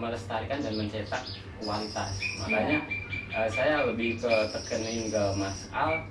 melestarikan dan mencetak kualitas. Makanya saya lebih tekenin ke Mas Al,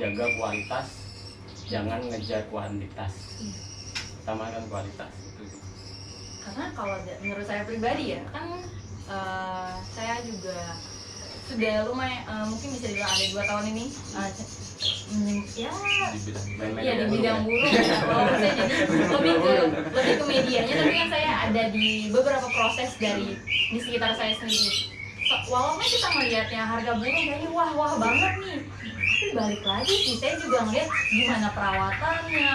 jaga kualitas, jangan ngejar kuantitas. Utamakan kualitas itu. Karena kalau menurut saya pribadi ya kan, saya juga sudah lumayan, mungkin bisa dibilang ada 2 tahun ini ya di bidang burung ya. Saya jadi lebih ke medianya, tapi kan saya ada di beberapa proses dari di sekitar saya sendiri. Walaupun kita melihatnya harga burung kayaknya wah banget nih, tapi balik lagi sih saya juga ngeliat gimana perawatannya,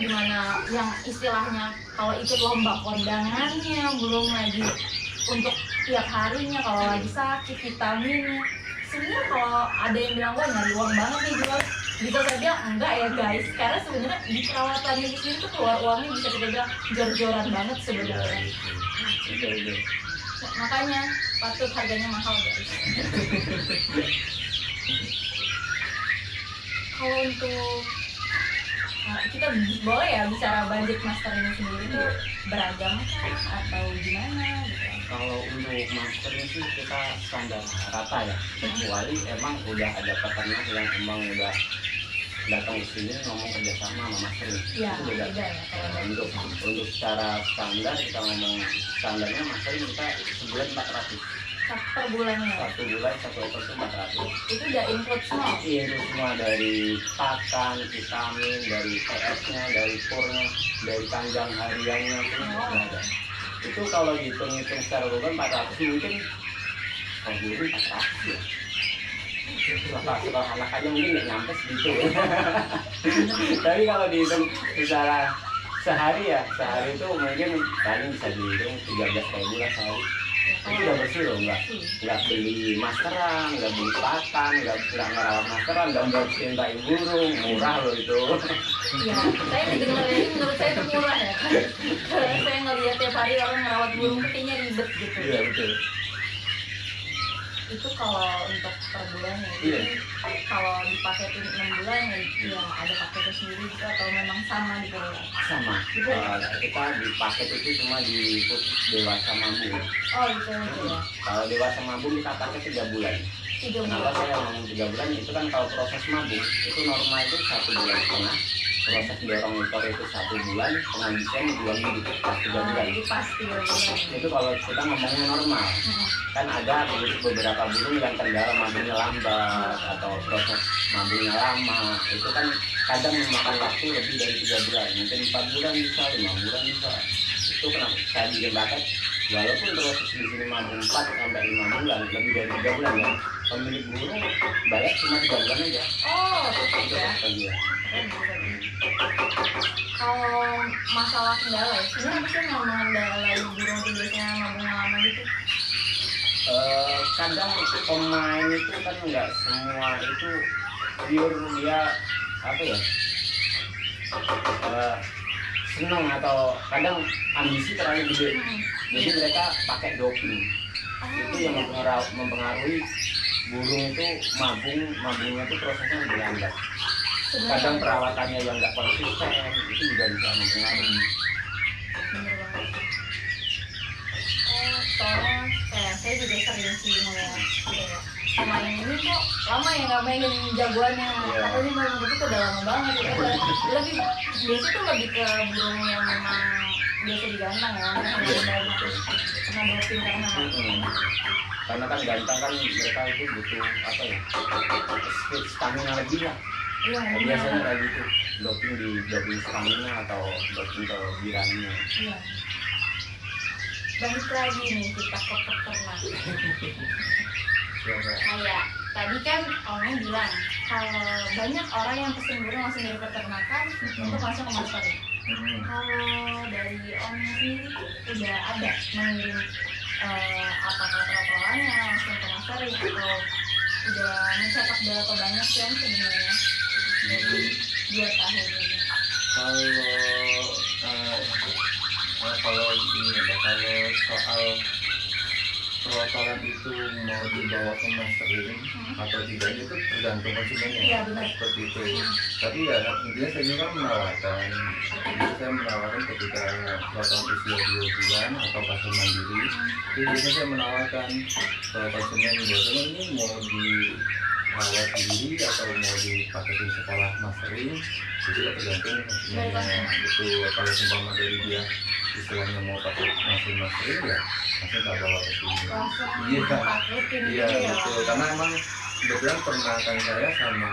gimana yang istilahnya kalau ikut lomba kondangannya, belum lagi untuk tiap harinya kalau lagi sakit, vitaminnya. Sebenarnya kalau ada yang bilang wah nyari uang banget nih jual, bisa saya bilang enggak ya guys, karena sebenarnya di perawatannya di sini tuh keluar uangnya bisa kita bilang jor-joran banget sebenarnya. Makanya patut harganya mahal guys. Kalau untuk kita boleh ya bicara budget master ini sendiri tuh beragam kan atau gimana gitu? Kalau untuk masternya sih kita standar rata ya, kecuali emang udah ada peternak yang emang udah datang ke sini ngomong kerjasama sama masternya. Ya, itu beda ya. Untuk secara standar kita ngomong standarnya masternya kita sebulan 400 per bulannya. 1 bulan 1 ekor itu 400. Itu udah include semua? Iya, itu semua dari pakan, vitamin, dari PS-nya, dari purnya, dari kandang hariannya pun ada. Itu kalau dihitung-hitung secara bulan 400 mungkin per bulan 400 ya. Kalau anak aja mungkin nggak nyampe segitu. Tapi kalau dihitung secara sehari itu mungkin paling bisa dihitung 13.000 lah sehari. Itu udah bersih loh, nggak beli maskeran, nggak beli pakan, nggak ngerawat maskeran, nggak bersihin tai burung, murah loh itu. Iya, saya dengar ini menurut saya itu murah ya. Karena saya ngeliat tiap hari orang ngerawat burung kayaknya ribet gitu. Iya betul. Itu kalau untuk per bulan ya. Jadi kalau dipaketin 6 bulan ya ada paketnya sendiri gitu atau memang sama di bulan? Sama. Kita di paket itu cuma di khusus dewasa mambung. Oh gitu ya. Kalau dewasa mambung kita pakai 3 bulan. 3 bulan. Kenapa saya ngomong 3 bulan? Itu kan kalau proses mambung itu normal itu 1,5 bulan. Proses dorong ekor itu 1 bulan, penghabisnya 2 minggu, pas 3 bulan. Itu pasti 3 bulan. Itu kalau kita ngomongnya normal. Kan ada beberapa burung yang kendala mambungnya lambat atau proses mambungnya lama. Itu kan kadang memakan waktu lebih dari 3 bulan, mungkin 4 bulan bisa, 5 bulan bisa. Itu kenapa saya bikin paket? Walaupun proses di sini mambung 4 sampai 5 bulan, lebih dari 3 bulan ya. Pemilik burung bayar cuma 3 bulan aja. Oh, itu ya. Kalau masalah kendala ya, sebenarnya apa sih yang mengendalai burung itu biasanya mambungnya lama gitu? Kadang pemain itu kan nggak semua itu pure dia apa ya, senang atau kadang ambisi terlalu gede. Jadi mereka pakai doping. Itu yang mempengaruhi burung itu mabungnya itu prosesnya lebih lambat. Kadang perawatannya yang nggak konsisten itu juga bisa mempengaruhi. Bener banget. Soalnya saya juga sering sih ngeliat pemain ini kok lama ya nggak mainin jagoannya. Katanya main itu udah lama banget ya. Lebih biasa tuh lebih ke burung yang memang biasa digantang ya, karena doping karena kan gantang kan mereka itu butuh apa ya, stamina lebih lah. Iya, biasanya kayak gitu, doping stamina atau doping ke biranya. Iya. Balik lagi nih kita ke peternak. Kayak tadi kan Om bilang kalau banyak orang yang pesen burung langsung dari peternakan untuk masuk ke master. Kalau dari Om sendiri udah ada mengirim apakah pelotolannya langsung ke mastering atau udah mencetak berapa banyak sih sebenarnya dari 2 tahun ini? Kalau ini ada, kalau soal trotolan itu mau dibawa ke mastering atau tidak itu tergantung konsumennya. Iya, benar. Seperti itu. Tapi ya intinya saya juga menawarkan. Jadi saya menawarkan ketika trotolan usia 2 bulan atau pasien mandiri, itu biasanya saya menawarkan ke konsumen bahwasanya ini mau dirawat sendiri atau mau dipaketin sekolah mastering, itu ya tergantung konsumennya. Betul. Kalau seumpama dari dia istilahnya mau pakai mastering ya langsung tak bawa ke sini. Langsung Iya, paketin iya gitu ya. betul. Karena emang kebetulan peternakan saya sama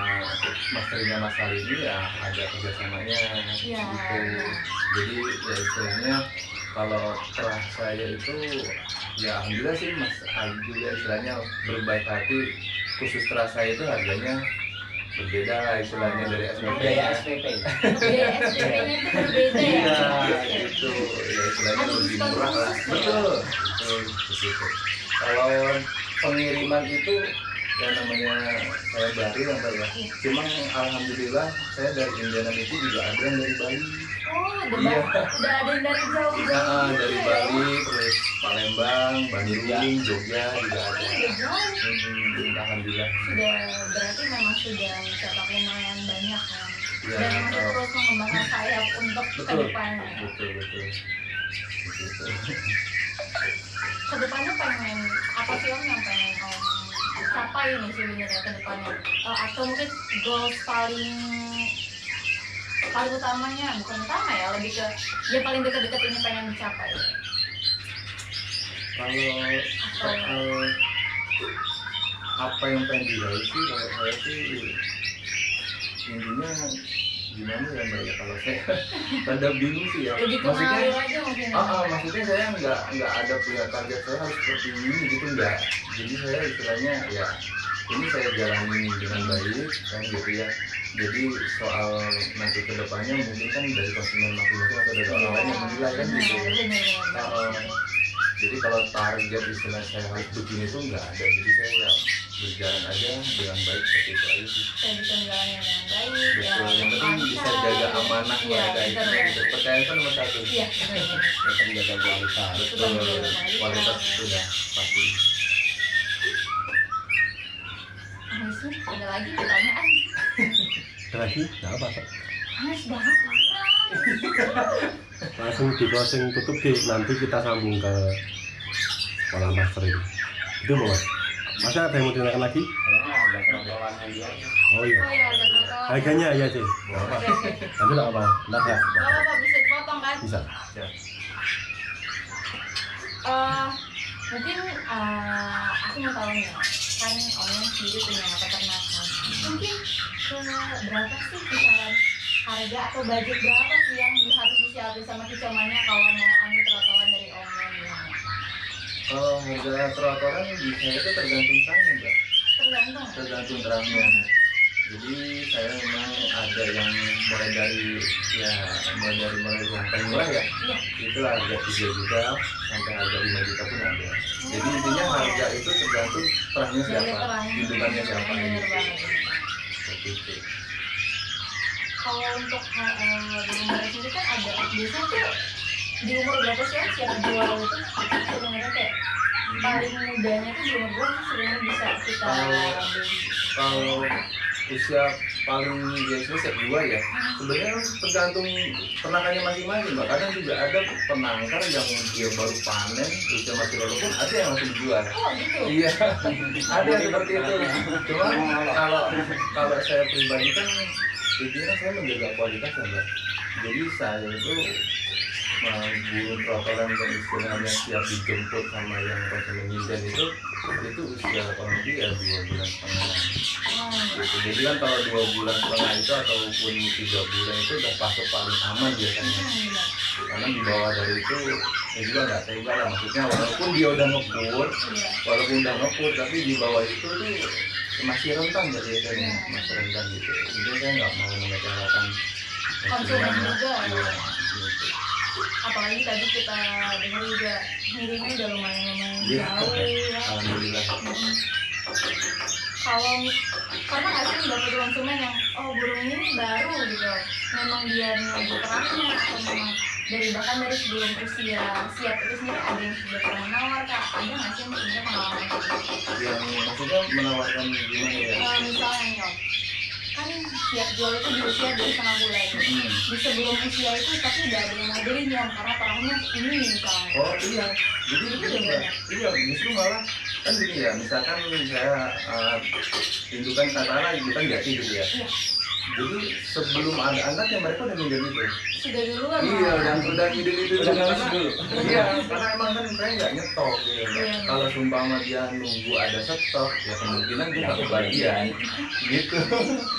masteringnya Mas Ali ini ya ada kerjasamanya Iya. gitu. Jadi ya istilahnya kalau terah saya itu ya alhamdulillah sih Mas Ali juga istilahnya berbaik hati. Khusus terah saya itu harganya berbeda lah istilahnya dari SPP. Biaya SPP. Biaya SPP-nya itu berbeda ya. Iya, itu ya istilahnya Ada lebih diskon murah lah. khusus ya? Betul, betul, begitu. Kalau pengiriman itu yang namanya saya dari yang Pak ya. Cuma alhamdulillah saya dari Indiana itu juga ada yang dari Bali. Oh, Iya. udah ada yang dari jauh-jauh. Dari gitu ya. Bali, terus Palembang, Bandung, Jogja juga ada. Udah jauh. Alhamdulillah. Sudah berarti memang sudah mencetak lumayan banyak ya. Iya, Dan masih kalau- terus mengembangkan sayap untuk Betul, kedepannya. betul. Begitu. Kedepannya pengen apa sih Om yang pengen Om capai nih sebenarnya kedepannya? Atau mungkin goals paling utamanya, bukan utama ya, lebih ke yang paling dekat-dekat ini pengen dicapai. Kalau soal apa yang pengen diraih sih, kalau saya sih intinya gimana ya Mbak ya, kalau saya rada bingung sih ya. Lebih ke ngalir aja mungkin. Maksudnya saya nggak ada punya target saya harus seperti ini gitu, enggak. Jadi saya istilahnya ya ini saya jalanin dengan baik kan gitu ya. Jadi soal nanti kedepannya mungkin kan dari konsumen masing-masing atau dari orang lain yang menilai kan gitu. Jadi kalau target istilah saya harus begini itu nggak ada. Jadi saya ya berjalan aja dengan baik seperti itu aja sih. Saya bisa menjalannya dengan baik. Betul. Yang penting bisa jaga amanah mereka itu. Percaya kan nomor satu. Iya. Kita jaga kualitas. Betul. Kualitas itu udah pasti. Ada lagi pertanyaan? Lagi, nggak apa Pak. Panas banget. Langsung di closing tutup deh, nanti kita sambung ke sekolah mastering. Itu mau Mas? Masa ada yang mau ditanyakan lagi? Kayaknya ada trotolannya dia. Oh iya. Oh iya, ada foto. Harganya iya sih. Nggak apa. Oke. Nanti nggak apa. Ntar ya. Gak apa-apa, bisa dipotong kan? Bisa. Mungkin aku mau tahu nih, kan Om sendiri punya peternakan. Mungkin berapa sih kisaran harga atau budget berapa sih yang harus disiapin sama kicauannya kalau mau ambil trotolan dari Om gimana? Kalau harga trotoran di saya itu tergantung terangnya Mbak. Tergantung. Tergantung terangnya. Jadi saya memang ada yang mulai dari yang paling murah ya. Iya. Itu harga 3 juta sampai harga 5 juta pun ada. Jadi intinya harga itu tergantung terangnya Dari siapa, terangnya. indukannya siapa Bener gitu. banget. Seperti itu. Kalau untuk umur sendiri kan ada biasanya tuh di umur berapa sih yang siap jual itu sebenarnya kayak paling mudanya tuh di umur berapa sih sebenarnya bisa kita ambil? Kalau usia paling biasanya step 2 ya, sebenarnya tergantung peternakannya masing-masing Mbak. Kadang juga ada penangkar yang dia baru panen usia masih baru pun ada yang masih dijual. Oh gitu. Iya, ada yang seperti itu. Cuma kalau saya pribadi kan intinya saya menjaga kualitas ya Mbak. Jadi saya itu burung trotolan yang istilahnya siap dijemput sama yang konsumen nyinden itu usia kurang lebih ya 2 bulan setengah. Gitu. Jadi kan kalau 2 bulan setengah itu ataupun 3 bulan itu udah pasok paling aman biasanya. Karena di bawah dari itu ya juga nggak tega lah, maksudnya walaupun dia udah ngepur, tapi di bawah itu tuh masih rentan biasanya, masih rentan gitu. Jadi saya nggak mau mengecewakan Konsumen juga. Iya, gitu. Apalagi tadi kita dengar juga ngirimnya udah lumayan Iya. jauh ya. Alhamdulillah. Kalau karena nggak sih dapet konsumen yang burung ini baru gitu, memang dia lagi terangnya atau memang bahkan dari sebelum usia siap itu sendiri ada yang sudah pernah menawar Kak, ada nggak sih Mbak Indra pengalaman kayak gitu? Yang maksudnya menawarkan gimana ya? Misalnya nih Om, kan siap jual itu di usia 2,5 bulan. Di sebelum usia itu tapi udah ada yang mau beli nih Om, karena perahunya ini misalnya. Oh iya, jadi gini Mbak, iya justru malah kan gini ya, misalkan saya indukan katana indukan jati gitu ya. Iya. Jadi sebelum ada anaknya mereka udah minjem itu. Sudah duluan Iya, malah. udah ide-ide Udah karena nulis dulu. iya, karena emang kan saya nggak nyetok gitu. Mbak. Iya. Kalau sumpama dia nunggu ada stok, ya kemungkinan dia nggak kebagian gitu.